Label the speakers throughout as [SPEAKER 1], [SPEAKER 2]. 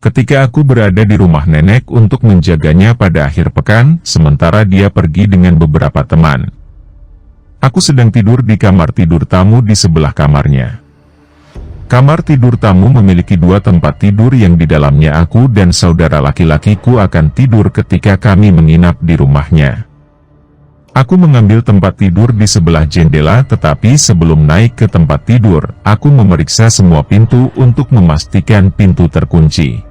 [SPEAKER 1] Ketika aku berada di rumah nenek untuk menjaganya pada akhir pekan, sementara dia pergi dengan beberapa teman. Aku sedang tidur di kamar tidur tamu di sebelah kamarnya. Kamar tidur tamu memiliki 2 tempat tidur yang di dalamnya aku dan saudara laki-lakiku akan tidur ketika kami menginap di rumahnya. Aku mengambil tempat tidur di sebelah jendela, tetapi sebelum naik ke tempat tidur, aku memeriksa semua pintu untuk memastikan pintu terkunci.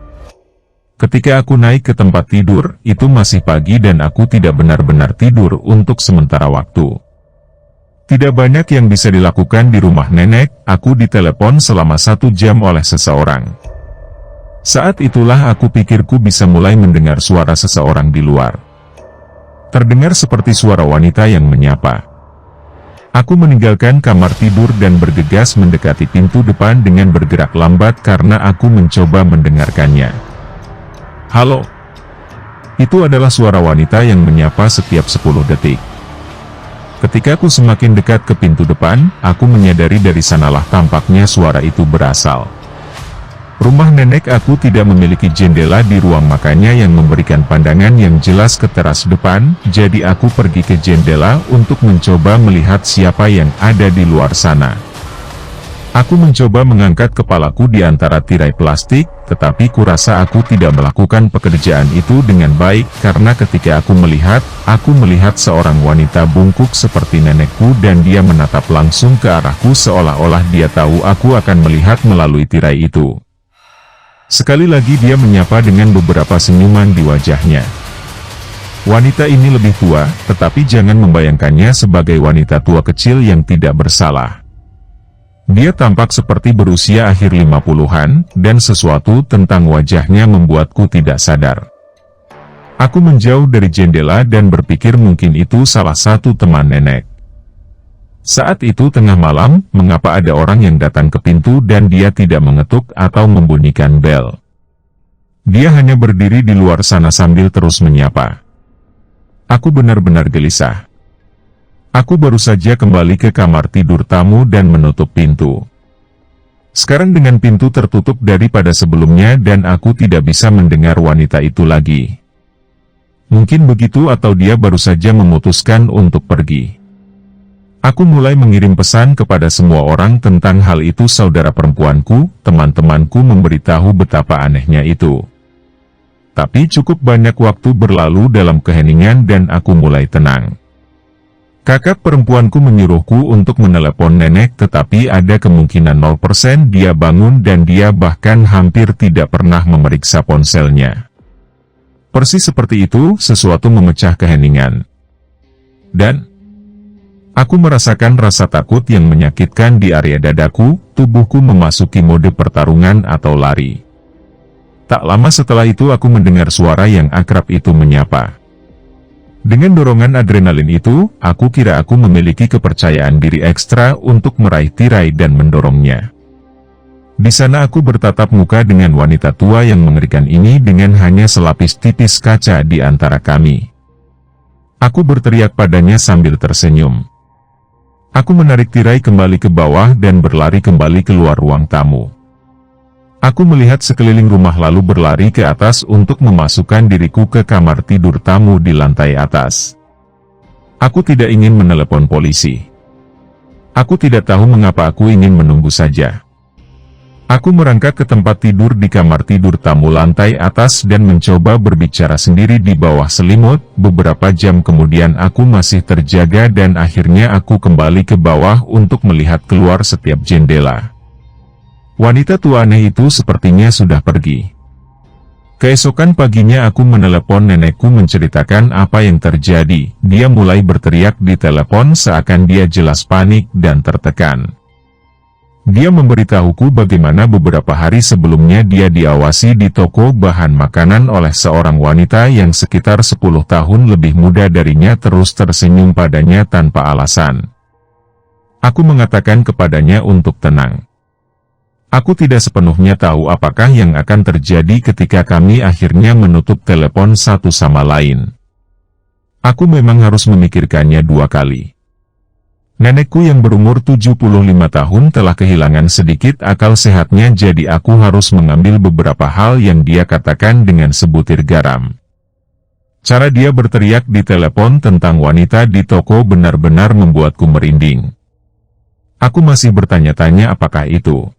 [SPEAKER 1] Ketika aku naik ke tempat tidur, itu masih pagi dan aku tidak benar-benar tidur untuk sementara waktu. Tidak banyak yang bisa dilakukan di rumah nenek, aku ditelepon selama 1 jam oleh seseorang. Saat itulah aku pikirku bisa mulai mendengar suara seseorang di luar. Terdengar seperti suara wanita yang menyapa. Aku meninggalkan kamar tidur dan bergegas mendekati pintu depan dengan bergerak lambat karena aku mencoba mendengarkannya. Halo. Itu adalah suara wanita yang menyapa setiap 10 detik. Ketika aku semakin dekat ke pintu depan, aku menyadari dari sanalah tampaknya suara itu berasal. Rumah nenek aku tidak memiliki jendela di ruang makannya yang memberikan pandangan yang jelas ke teras depan, jadi aku pergi ke jendela untuk mencoba melihat siapa yang ada di luar sana. Aku mencoba mengangkat kepalaku di antara tirai plastik, tetapi kurasa aku tidak melakukan pekerjaan itu dengan baik karena ketika aku melihat seorang wanita bungkuk seperti nenekku dan dia menatap langsung ke arahku seolah-olah dia tahu aku akan melihat melalui tirai itu. Sekali lagi dia menyapa dengan beberapa senyuman di wajahnya. Wanita ini lebih tua, tetapi jangan membayangkannya sebagai wanita tua kecil yang tidak bersalah. Dia tampak seperti berusia akhir 50-an, dan sesuatu tentang wajahnya membuatku tidak sadar. Aku menjauh dari jendela dan berpikir mungkin itu salah satu teman nenek. Saat itu tengah malam, mengapa ada orang yang datang ke pintu dan dia tidak mengetuk atau membunyikan bel? Dia hanya berdiri di luar sana sambil terus menyapa. Aku benar-benar gelisah. Aku baru saja kembali ke kamar tidur tamu dan menutup pintu. Sekarang dengan pintu tertutup daripada sebelumnya dan aku tidak bisa mendengar wanita itu lagi. Mungkin begitu atau dia baru saja memutuskan untuk pergi. Aku mulai mengirim pesan kepada semua orang tentang hal itu. Saudara perempuanku, teman-temanku memberitahu betapa anehnya itu. Tapi cukup banyak waktu berlalu dalam keheningan dan aku mulai tenang. Kakak perempuanku menyuruhku untuk menelepon nenek, tetapi ada kemungkinan 0% dia bangun dan dia bahkan hampir tidak pernah memeriksa ponselnya. Persis seperti itu, sesuatu memecah keheningan. Dan aku merasakan rasa takut yang menyakitkan di area dadaku, tubuhku memasuki mode pertarungan atau lari. Tak lama setelah itu aku mendengar suara yang akrab itu menyapa. Dengan dorongan adrenalin itu, aku kira aku memiliki kepercayaan diri ekstra untuk meraih tirai dan mendorongnya. Di sana aku bertatap muka dengan wanita tua yang mengerikan ini dengan hanya selapis tipis kaca di antara kami. Aku berteriak padanya sambil tersenyum. Aku menarik tirai kembali ke bawah dan berlari kembali keluar ruang tamu. Aku melihat sekeliling rumah lalu berlari ke atas untuk memasukkan diriku ke kamar tidur tamu di lantai atas. Aku tidak ingin menelepon polisi. Aku tidak tahu mengapa aku ingin menunggu saja. Aku merangkak ke tempat tidur di kamar tidur tamu lantai atas dan mencoba berbicara sendiri di bawah selimut. Beberapa jam kemudian aku masih terjaga dan akhirnya aku kembali ke bawah untuk melihat keluar setiap jendela. Wanita tua aneh itu sepertinya sudah pergi. Keesokan paginya aku menelepon nenekku menceritakan apa yang terjadi. Dia mulai berteriak di telepon seakan dia jelas panik dan tertekan. Dia memberitahuku bagaimana beberapa hari sebelumnya dia diawasi di toko bahan makanan oleh seorang wanita yang sekitar 10 tahun lebih muda darinya terus tersenyum padanya tanpa alasan. Aku mengatakan kepadanya untuk tenang. Aku tidak sepenuhnya tahu apakah yang akan terjadi ketika kami akhirnya menutup telepon satu sama lain. Aku memang harus memikirkannya 2 kali. Nenekku yang berumur 75 tahun telah kehilangan sedikit akal sehatnya, jadi aku harus mengambil beberapa hal yang dia katakan dengan sebutir garam. Cara dia berteriak di telepon tentang wanita di toko benar-benar membuatku merinding. Aku masih bertanya-tanya apakah itu